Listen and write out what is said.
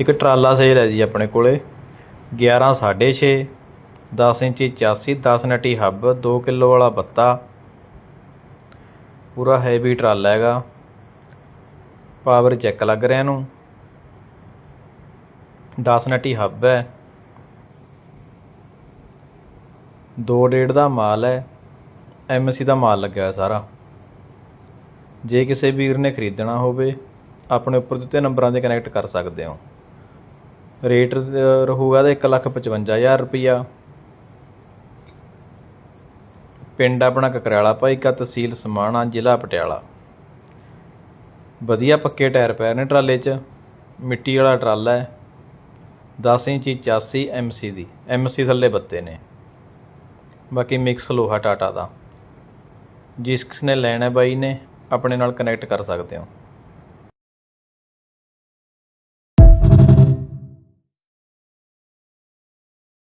एक ट्राला सेल है जी अपने कोले 11 6.5 10 इंची 84 10 नटी हब 2 किलो वाला बत्ता पूरा हैवी ट्राला हैगा। पावर चैक लग रहा इनू 10 नटी हब है 2.5 का माल है। MSC का माल लग्या है सारा। जे किसी वीर ने खरीदना होवे अपने उपर दिते नंबरां ते कनैक्ट कर सकते हो। रेट रहूगा तो 1,55,000 रुपया। पिंड अपना ककराला भाईका तहसील समाणा जिला पटियाला। वधिया पक्के टायर पै ने ट्राले च। मिट्टी वाला ट्राला है 10 इंची 84 MC दी MSC थल्ले बत्ते ने। बाकी मिक्स लोहा टाटा का। जिस किसने लैना बाई ने अपने नाल कनैक्ट कर सकते हो।